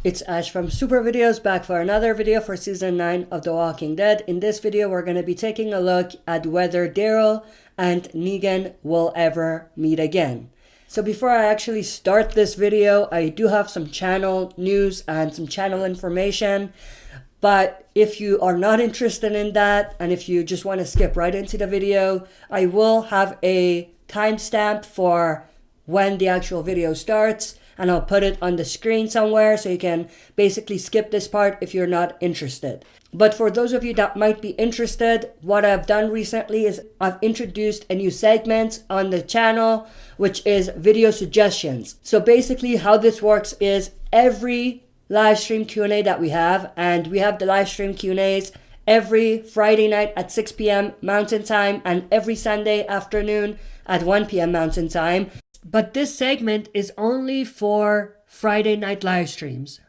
It's Ash from Super Videos, back for another video for Season 9 of The Walking Dead. In this video, we're going to be taking a look at whether Daryl and Negan will ever meet again. So before I actually start this video, I do have some channel news and some channel information. But if you are not interested in that, and if you just want to skip right into the video, I will have a timestamp for when the actual video starts. And I'll put it on the screen somewhere so you can basically skip this part if you're not interested. But for those of you that might be interested, what I've done recently is I've introduced a new segment on the channel, which is video suggestions. So basically how this works is every live stream Q&A that we have, and we have the live stream Q&As every Friday night at 6 p.m. Mountain Time and every Sunday afternoon at 1 p.m. Mountain Time. But this segment is only for Friday night live streams.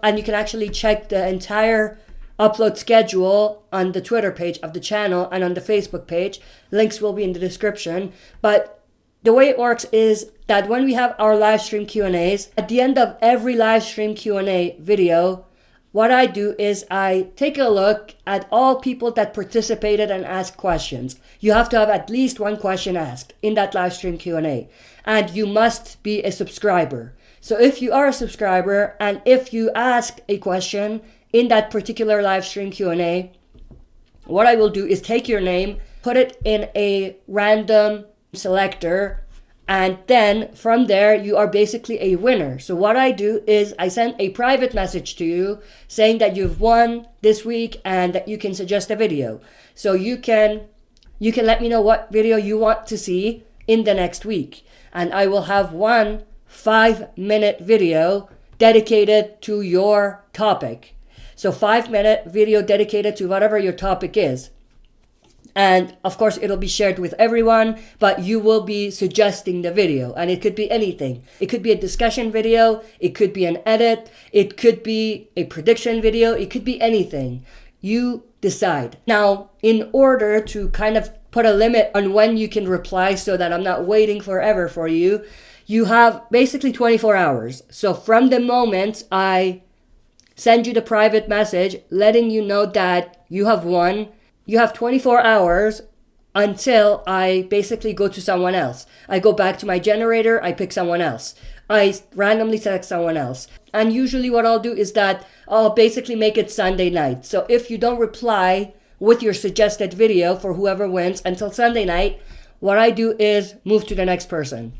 And you can actually check the entire upload schedule on the Twitter page of the channel and on the Facebook page. Links will be in the description. But the way it works is that when we have our live stream Q&As, at the end of every live stream Q&A video, what I do is I take a look at all people that participated and asked questions. You have to have at least one question asked in that live stream Q&A. And you must be a subscriber. So if you are a subscriber and if you ask a question in that particular live stream Q&A, what I will do is take your name, put it in a random selector, and then from there you are basically a winner. So what I do is I send a private message to you saying that you've won this week and that you can suggest a video. So you can let me know what video you want to see in the next week. And I will have one 5-minute video dedicated to your topic. So 5-minute video dedicated to whatever your topic is. And of course, it'll be shared with everyone, but you will be suggesting the video. And it could be anything. It could be a discussion video. It could be an edit. It could be a prediction video. It could be anything. You decide. Now, in order to kind of put a limit on when you can reply so that I'm not waiting forever for you, you have basically 24 hours. So from the moment I send you the private message letting you know that you have won, you have 24 hours until I basically go to someone else. I go back to my generator, I pick someone else. I randomly select someone else. And usually what I'll do is that I'll basically make it Sunday night. So if you don't reply with your suggested video for whoever wins until Sunday night, what I do is move to the next person.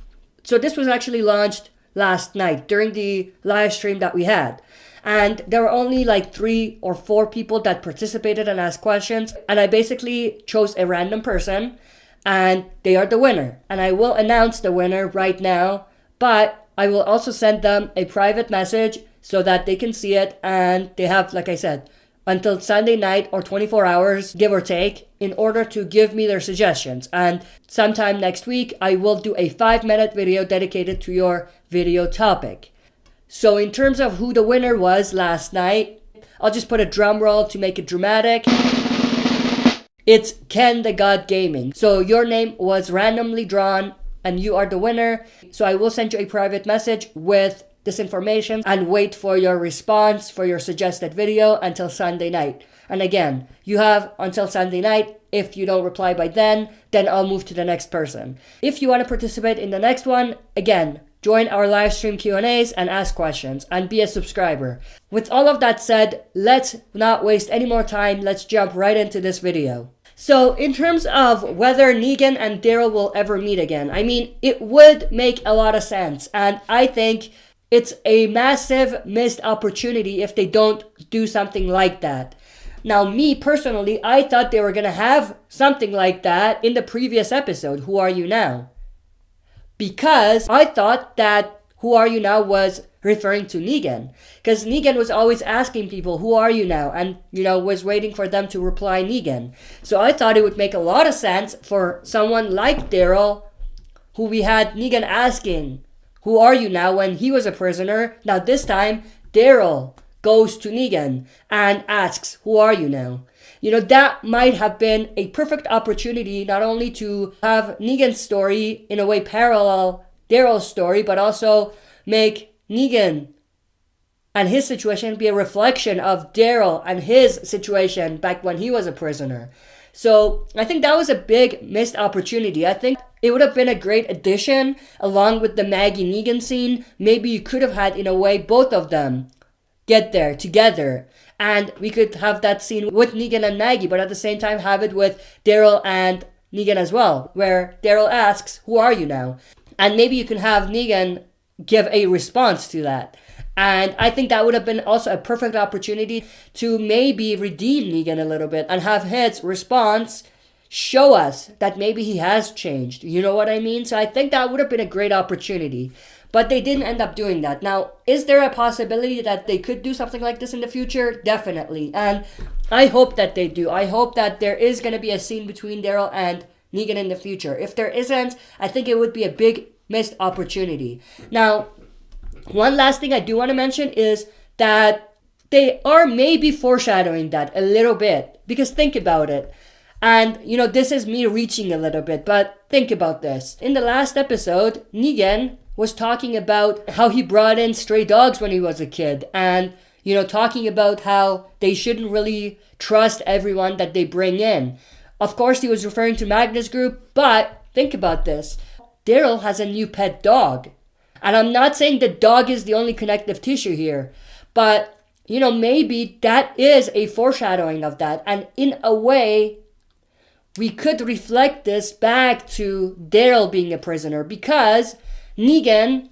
So this was actually launched last night during the live stream that we had. And there were only like 3 or 4 people that participated and asked questions. And I basically chose a random person and they are the winner. And I will announce the winner right now, but I will also send them a private message so that they can see it. And they have, like I said, until Sunday night or 24 hours, give or take, in order to give me their suggestions. And sometime next week, I will do a 5-minute video dedicated to your video topic. So in terms of who the winner was last night, I'll just put a drum roll to make it dramatic. It's Ken the God Gaming. So your name was randomly drawn and you are the winner. So I will send you a private message with this information and wait for your response for your suggested video until Sunday night. And again, you have until Sunday night. If you don't reply by then I'll move to the next person. If you want to participate in the next one, again, join our live stream Q&As and ask questions and be a subscriber. With all of that said, let's not waste any more time. Let's jump right into this video. So in terms of whether Negan and Daryl will ever meet again, I mean, it would make a lot of sense. And I think it's a massive missed opportunity if they don't do something like that. Now, me personally, I thought they were going to have something like that in the previous episode, Who Are You Now? Because I thought that Who Are You Now was referring to Negan. Because Negan was always asking people, who are you now? And, was waiting for them to reply Negan. So I thought it would make a lot of sense for someone like Daryl, who we had Negan asking, who are you now, when he was a prisoner. Now this time, Daryl goes to Negan and asks, who are you now? That might have been a perfect opportunity not only to have Negan's story in a way parallel Daryl's story, but also make Negan and his situation be a reflection of Daryl and his situation back when he was a prisoner. So I think that was a big missed opportunity. I think it would have been a great addition along with the Maggie Negan scene. Maybe you could have had, in a way, both of them get there together. And we could have that scene with Negan and Maggie, but at the same time have it with Daryl and Negan as well, where Daryl asks, "Who are you now?" And maybe you can have Negan give a response to that. And I think that would have been also a perfect opportunity to maybe redeem Negan a little bit and have his response show us that maybe he has changed. You know what I mean? So I think that would have been a great opportunity. But they didn't end up doing that. Now, is there a possibility that they could do something like this in the future? Definitely. And I hope that they do. I hope that there is going to be a scene between Daryl and Negan in the future. If there isn't, I think it would be a big missed opportunity. Now, one last thing I do want to mention is that they are maybe foreshadowing that a little bit. Because think about it. And, this is me reaching a little bit, but think about this. In the last episode, Negan was talking about how he brought in stray dogs when he was a kid. And, talking about how they shouldn't really trust everyone that they bring in. Of course, he was referring to Magnus Group, but think about this. Daryl has a new pet dog. And I'm not saying the dog is the only connective tissue here, but, maybe that is a foreshadowing of that. And in a way, we could reflect this back to Daryl being a prisoner, because Negan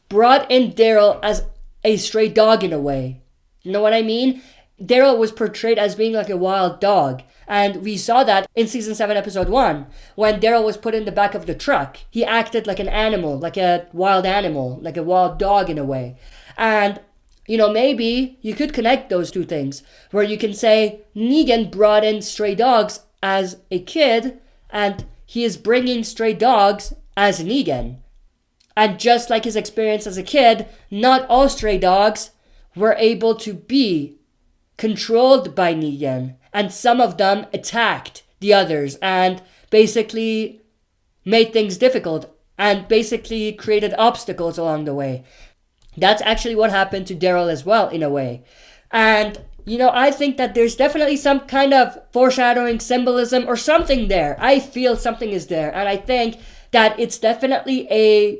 brought in Daryl as a stray dog in a way. You know what I mean? Daryl was portrayed as being like a wild dog. And we saw that in Season 7, Episode 1. When Daryl was put in the back of the truck, he acted like an animal, like a wild animal, like a wild dog in a way. And, maybe you could connect those two things, where you can say Negan brought in stray dogs as a kid, and he is bringing stray dogs as Negan. And just like his experience as a kid, not all stray dogs were able to be controlled by Negan. And some of them attacked the others and basically made things difficult and basically created obstacles along the way. That's actually what happened to Daryl as well, in a way. And, I think that there's definitely some kind of foreshadowing, symbolism, or something there. I feel something is there. And I think that it's definitely a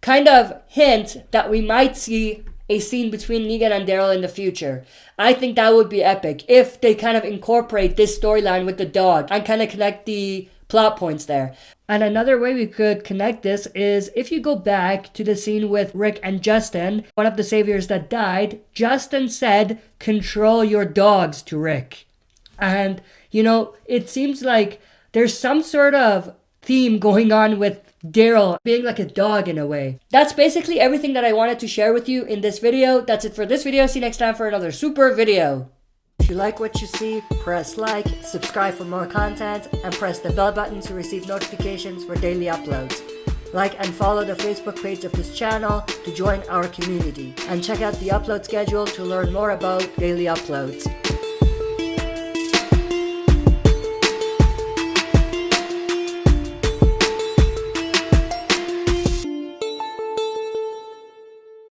kind of hint that we might see a scene between Negan and Daryl in the future. I think that would be epic if they kind of incorporate this storyline with the dog and kind of connect the plot points there. And another way we could connect this is if you go back to the scene with Rick and Justin, one of the saviors that died, Justin said, "Control your dogs," to Rick. And, it seems like there's some sort of theme going on with Daryl being like a dog in a way. That's basically everything that I wanted to share with you in this video. That's it for this video. See you next time for another super video. If you like what you see, press like, subscribe for more content, and press the bell button to receive notifications for daily uploads. Like and follow the Facebook page of this channel to join our community. And check out the upload schedule to learn more about daily uploads.